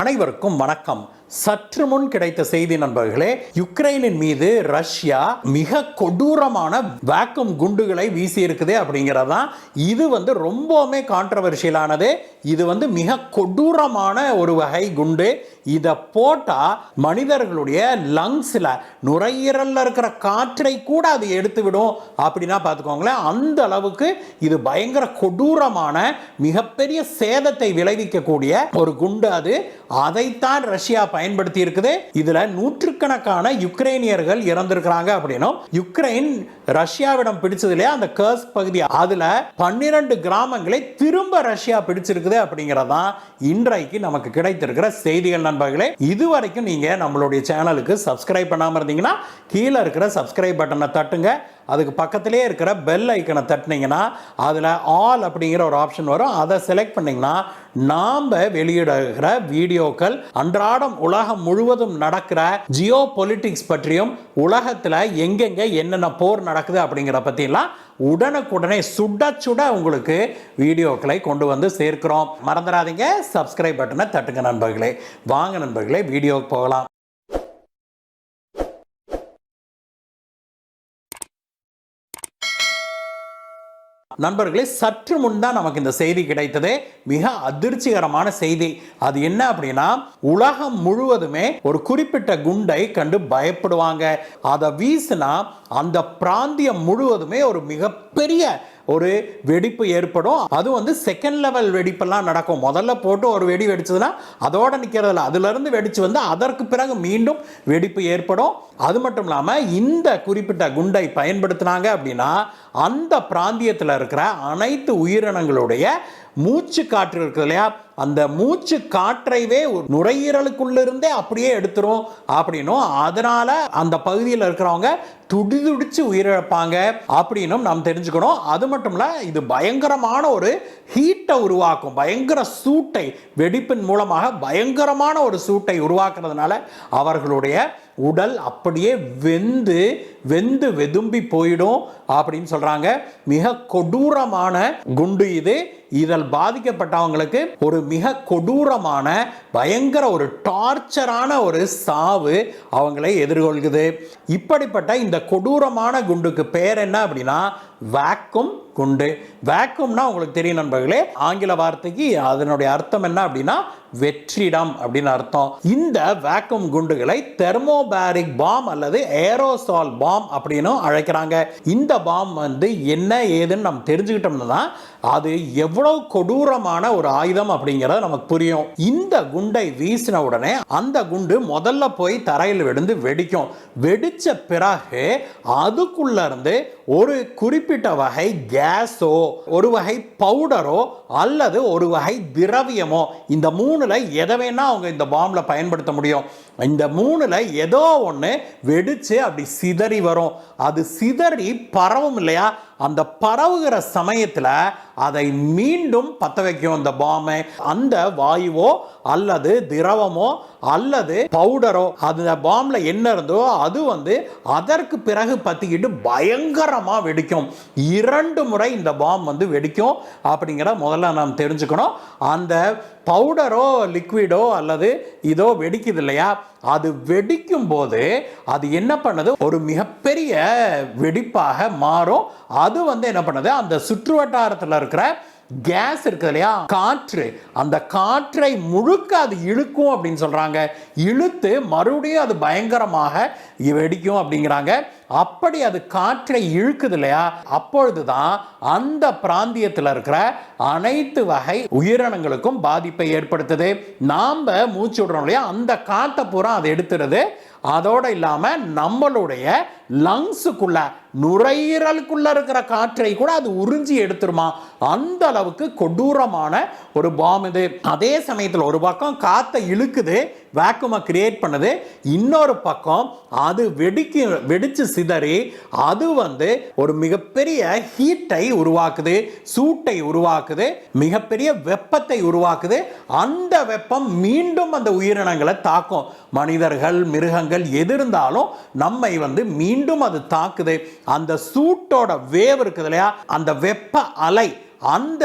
அனைவருக்கும் வணக்கம். சற்று முன் கிடைத்த செய்தி நண்பர்களே, யுக்ரைனின் மீது ரஷ்யா மிக கொடூரமான வேக்கம் குண்டுகளை வீசி இருக்குது அப்படிங்கிறதான். இது ரொம்பவுமே கான்ட்ரவர்ஷியலானது. இது மிக கொடூரமான ஒரு வகை குண்டு. இதை போட்டா மனிதர்களுடைய லங்ஸ்ல, நுரையீரல்ல இருக்கிற காற்றை கூட அது எடுத்து விடும் அப்படின்னா பார்த்துக்கோங்களேன். அந்த அளவுக்கு இது பயங்கர கொடூரமான மிகப்பெரிய சேதத்தை விளைவிக்கக்கூடிய ஒரு குண்டு. அதைத்தான் ரஷ்யா பயன்படுத்தி இருக்குது. இதுல நூற்றுக்கணக்கான யுக்ரைனியர்கள் இறந்திருக்கிறாங்க அப்படின்னும், யுக்ரைன் ரஷ்யாவிடம் பிடிச்சதுல அந்த கர்ஸ்க் பகுதி, அதுல 12 கிராமங்களை திரும்ப ரஷ்யா பிடிச்சிருக்குது அப்படிங்கறதான் இன்றைக்கு நமக்கு கிடைத்திருக்கிற செய்திகள் நண்பர்களே. இதுவரைக்கும் நீங்க நம்மளுடைய சேனலுக்கு சப்ஸ்கிரைப் பண்ணாம இருந்தீங்கன்னா கீழே இருக்கிற சப்ஸ்கிரைப் பட்டனை தட்டுங்க. அதுக்கு பக்கத்திலே இருக்கிற பெல் ஐக்கனை தட்டினீங்கன்னா அதில் ஆல் அப்படிங்கிற ஒரு ஆப்ஷன் வரும். அதை செலக்ட் பண்ணிங்கன்னா நாம் வெளியிடுகிற வீடியோக்கள், அன்றாடம் உலகம் முழுவதும் நடக்கிற ஜியோ பொலிட்டிக்ஸ் பற்றியும், உலகத்தில் எங்கெங்கே என்னென்ன போர் நடக்குது அப்படிங்கிற பற்றிலாம் உடனுக்குடனே சுட சுட உங்களுக்கு வீடியோக்களை கொண்டு வந்து சேர்க்கிறோம். மறந்துடாதீங்க, சப்ஸ்கிரைப் பட்டனை தட்டுங்க நண்பர்களே. வாங்க நண்பர்களே, வீடியோக்கு போகலாம். நண்பர்களே, சற்று முன் தான் நமக்கு இந்த செய்தி கிடைத்தது. மிக அதிர்ச்சிகரமான செய்தி. அது என்ன அப்படின்னா, உலகம் முழுவதுமே ஒரு குறிப்பிட்ட குண்டை கண்டு பயப்படுவாங்க. அதை வீசினா அந்த பிராந்தியம் முழுவதுமே ஒரு மிகப்பெரிய ஒரு வெடிப்பு ஏற்படும். அது செகண்ட் லெவல் வெடிப்பெல்லாம் நடக்கும். முதல்ல போட்டு ஒரு வெடி வெடிச்சதுன்னா அதோட நிற்கிறதில்ல, அதுல இருந்து வெடிச்சு அதற்கு பிறகு மீண்டும் வெடிப்பு ஏற்படும். அது மட்டும் இல்லாமல் இந்த குறிப்பிட்ட குண்டை பயன்படுத்தினாங்க அப்படின்னா அந்த பிராந்தியத்தில் இருக்கிற அனைத்து உயிரினங்களுடைய மூச்சு காற்று இருக்கு இல்லையா, அந்த மூச்சு காற்றைவே நுரையீரலுக்குள்ளிருந்தே அப்படியே எடுத்துரும் அப்படின்னும், அதனால அந்த பகுதியில் இருக்கிறவங்க துடிதுடிச்சு உயிரிழப்பாங்க அப்படின்னும் நாம் தெரிஞ்சுக்கணும். அது மட்டும் இல்ல, இது பயங்கரமான ஒரு ஹீட்டை உருவாக்கும். பயங்கர சூட்டை, வெடிப்பின் மூலமாக பயங்கரமான ஒரு சூட்டை உருவாக்குறதுனால அவர்களுடைய உடல் அப்படியே வெந்து வெதும்பி போயிடும் அப்படின்னு சொல்றாங்க. மிக கொடூரமான குண்டு இது. இதில் பாதிக்கப்பட்டவங்களுக்கு ஒரு மிக கொடூரமான பயங்கர ஒரு டார்ச்சரான ஒரு சாவு அவங்களை எதிர்கொள்கிறது. இப்படிப்பட்ட இந்த கொடூரமான குண்டுக்கு பேர் என்ன அப்படின்னா வேக்கும் குண்டு. வேக்கும்னா உங்களுக்கு தெரியும் நண்பர்களே, ஆங்கில வார்த்தைக்கு அதனுடைய அர்த்தம் என்ன அப்படின்னா வெற்றிடம் அப்படின்னு அர்த்தம். இந்த வேக்கும் குண்டுகளை தெர்மோபாரிக் பாம் அல்லது ஏரோசால் பாம் அப்படின்னு அழைக்கிறாங்க. இந்த பாம் என்ன ஏதுன்னு நம்ம தெரிஞ்சுக்கிட்டோம்னா அது எவ்வளவு கொடூரமான ஒரு ஆயுதம் அப்படிங்கிறது நமக்கு புரியும். இந்த குண்டை வீசின உடனே அந்த குண்டு முதல்ல போய் தரையில் விழுந்து வெடிக்கும். வெடிச்ச பிறகு அதுக்குள்ள இருந்து ஒரு குறிப்பிட்ட வகை கேஸோ, ஒரு வகை பவுடரோ அல்லது ஒரு வகை திரவியமோ, இந்த மூணுல எதை வேணா அவங்க இந்த பாம்ல பயன்படுத்த முடியும். இந்த மூணுல ஏதோ ஒன்று வெடிச்சு அப்படி சிதறி வரும். அது சிதறி பரவும் இல்லையா, அந்த பரவுகிற சமயத்தில் அதை மீண்டும் பற்ற வைக்கும் இந்த பாம்பை. அந்த வாயுவோ அல்லது திரவமோ அல்லது பவுடரோ அந்த பாம்ல என்ன இருந்தோ அது அதற்கு பிறகு பத்திக்கிட்டு பயங்கரமா வெடிக்கும். 2 முறை இந்த பாம் வெடிக்கும் அப்படிங்கிற முதல்ல நாம் தெரிஞ்சுக்கணும். அந்த பவுடரோ லிக்விடோ அல்லது இதோ வெடிக்குது இல்லையா, அது வெடிக்கும் போது அது என்ன பண்ணுது, ஒரு மிகப்பெரிய வெடிப்பாக மாறும். அது என்ன பண்ணுது, அந்த சுற்று வட்டாரத்தில் இருக்கிற கேஸ் இருக்கு இல்லையா, காற்று, அந்த காற்றை முழுக்க அது இழுக்கும் அப்படின்னு சொல்றாங்க. இழுத்து மறுபடியும் அது பயங்கரமாக வெடிக்கும் அப்படிங்கிறாங்க. அப்படி அது காற்றை இழுக்குது இல்லையா, அப்பொழுதுதான் அந்த பிராந்தியத்தில் இருக்கிற அனைத்து வகை உயிரினங்களுக்கும் பாதிப்பை ஏற்படுத்துது. நாம மூச்சு விடுறோம் இல்லையா, அந்த காற்றை பூரா அது எடுத்துருது. அதோட இல்லாம நம்மளுடைய லங்ஸுக்குள்ள, நுரையீரலுக்குள்ள இருக்கிற காற்றை கூட அது உறிஞ்சி எடுத்துருமா. அந்த அளவுக்கு கொடூரமான ஒரு பாம் இது. அதே சமயத்தில் ஒரு பக்கம் காத்தை இழுக்குது, வேக்குமை கிரியேட் பண்ணுது, இன்னொரு பக்கம் அது வெடிச்சு சிதறி அது ஒரு மிகப்பெரிய ஹீட்டை உருவாக்குது, சூட்டை உருவாக்குது, மிகப்பெரிய வெப்பத்தை உருவாக்குது. அந்த வெப்பம் மீண்டும் அந்த உயிரினங்களை தாக்கும். மனிதர்கள், மிருகங்கள் எது இருந்தாலும் நம்மை மீண்டும் அது தாக்குது. அந்த சூட்டோட வேவ் இருக்குது இல்லையா, அந்த வெப்ப அலை அந்த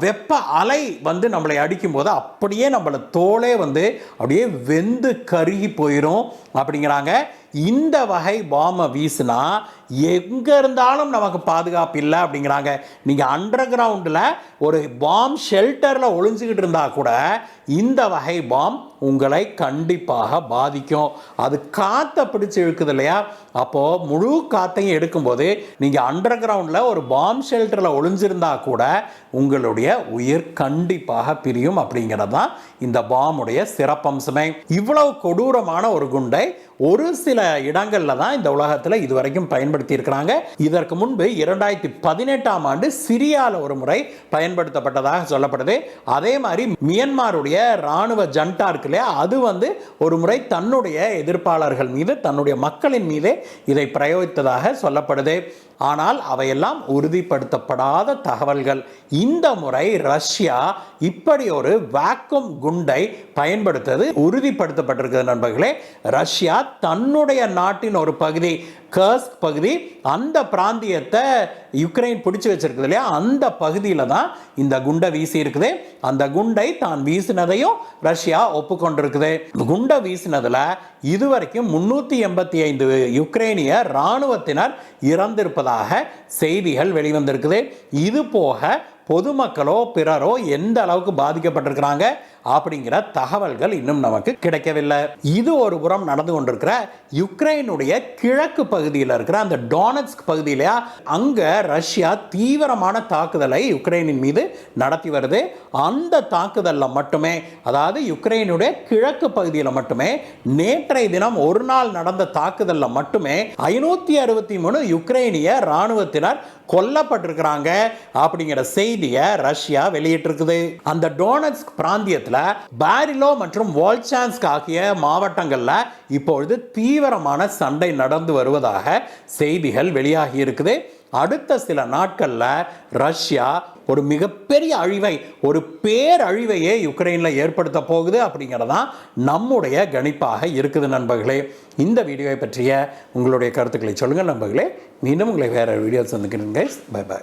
வெப்ப அலை வந்து நம்மளை அடிக்கும் போது அப்படியே நம்மள தோலே வந்து அப்படியே வெந்து கருகி போயிடும் அப்படிங்கிறாங்க. இந்த வகை பாம்பை வீசினா எங்க இருந்தாலும் நமக்கு பாதுகாப்பு இல்லை அப்படிங்கிறாங்க. நீங்க அண்டர் கிரவுண்டில் ஒரு பாம் ஷெல்டரில் ஒளிஞ்சுக்கிட்டு இருந்தா கூட இந்த வகை பாம் உங்களை கண்டிப்பாக பாதிக்கும். அது காற்றை பிடிச்சு இழுக்குது இல்லையா, அப்போ முழு காற்றையும் எடுக்கும்போது நீங்க அண்டர் கிரவுண்டில் ஒரு பாம் ஷெல்டரில் ஒளிஞ்சிருந்தா கூட உங்களுடைய உயிர் கண்டிப்பாக பிரியும் அப்படிங்கிறது தான் இந்த பாமுடைய சிறப்பம்சமே. இவ்வளவு கொடூரமான ஒரு குண்டை ஒரு சில இடங்கள்ல தான் இந்த உலகத்தில் இதுவரைக்கும் பயன்படுத்தி இருக்கிறாங்க. இதற்கு முன்பு 2018ஆம் ஆண்டு சிரியால ஒரு முறை பயன்படுத்தப்பட்டதாக சொல்லப்படுது. அதே மாதிரி மியன்மாருடைய ராணுவ ஜண்டா இருக்கு இல்லையா, அது வந்து ஒரு முறை தன்னுடைய எதிர்ப்பாளர்கள் மீது தன்னுடைய மக்களின் மீது இதை பிரயோகித்ததாக சொல்லப்படுது. ஆனால் அவையெல்லாம் உறுதிப்படுத்தப்படாத தகவல்கள். இந்த முறை ரஷ்யா இப்படி ஒரு வேக்யூம் குண்டை பயன்படுத்தது உறுதிப்படுத்தப்பட்டிருக்கிறது நண்பர்களே. ரஷ்யா தன்னுடைய நாட்டின் ஒரு பகுதி கர்ஸ்க் பகுதி, அந்த பிராந்தியத்தை யுக்ரைன் பிடிச்சு வச்சிருக்குது இல்லையா, அந்த பகுதியில் தான் இந்த குண்டை வீசி இருக்குது. அந்த குண்டை தான் வீசினதையும் ரஷ்யா ஒப்புக்கொண்டிருக்குது. குண்டை வீசினதுல இதுவரைக்கும் 385 யுக்ரைனிய ராணுவத்தினர் இறந்திருப்பதாக செய்திகள் வெளிவந்திருக்குது. இது போக பொதுமக்களோ பிறரோ எந்த அளவுக்கு பாதிக்கப்பட்டிருக்கிறாங்க அப்படிங்கிற தகவல்கள் இன்னும் நமக்கு கிடைக்கவில்லை. இது ஒரு புறம் நடந்து கொண்டிருக்கிற யுக்ரைனுடைய கிழக்கு பகுதியில் இருக்கிற அந்த டொனெட்ஸ்க் பகுதியில அங்க ரஷ்யா தீவிரமான தாக்குதலை யுக்ரைனின் மீது நடத்தி வருது. அந்த தாக்குதல்ல மட்டுமே, அதாவது யுக்ரைனுடைய கிழக்கு பகுதியில் மட்டுமே நேற்றைய தினம் ஒரு நாள் நடந்த தாக்குதல்ல மட்டுமே 563 யுக்ரைனிய ராணுவத்தினர் கொல்லப்பட்டிருக்கிறாங்க அப்படிங்கிற செய்தியை ரஷ்யா வெளியிட்டிருக்குது. அந்த டொனெட்ஸ்க் பிராந்தியத்தில் பாரிலோ மற்றும் வோல்சான்ஸ்க் ஆகிய மாவட்டங்கள்ல இப்பொழுது தீவிரமான சண்டை நடந்து வருவதாக செய்திகள் வெளியாகி இருக்குது. அடுத்த சில நாட்கள்ல ரஷ்யா ஒரு மிகப்பெரிய அழிவை, ஒரு பேரழிவையே யுக்ரைனில் ஏற்படுத்த போகுது அப்படிங்கிறதான் நம்முடைய கணிப்பாக இருக்குது நண்பர்களே. இந்த வீடியோவை பற்றிய உங்களுடைய கருத்துக்களை சொல்லுங்கள் நண்பர்களே. மீண்டும் உங்களை வேற வீடியோ சந்திக்கிறேன் கைஸ். By by.